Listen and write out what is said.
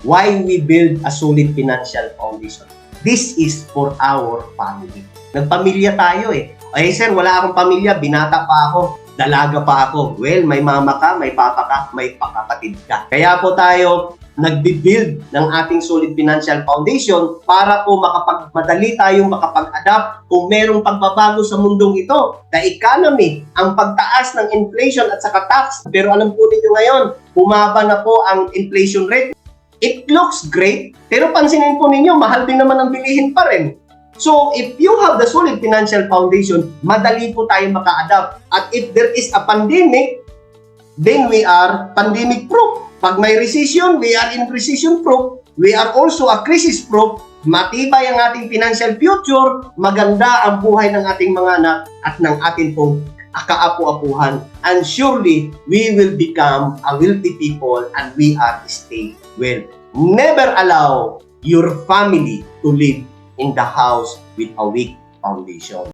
Why we build a solid financial foundation? This is for our family. Nagpamilya tayo eh. Ay sir, wala akong pamilya, binata pa ako, dalaga pa ako. Well, may mama ka, may papa ka, may pakapatid ka. Kaya po tayo nagbi-build ng ating solid financial foundation para po makapagmadali tayong makapag-adapt kung merong pagbabago sa mundong ito. The economy, ang pagtaas ng inflation at saka tax. Pero alam po ninyo ngayon, bumaba na po ang inflation rate. It looks great, pero pansinin po ninyo, mahal din naman ang bilihin pa rin. So, if you have the solid financial foundation, madali po tayo maka-adapt. At if there is a pandemic, then we are pandemic-proof. Pag may recession, we are in recession-proof. We are also a crisis-proof. Matibay ang ating financial future. Maganda ang buhay ng ating mga anak at ng ating pong kaapu-apuhan. And surely, we will become a wealthy people and we are stay well. Never allow your family to live in the house with a weak foundation.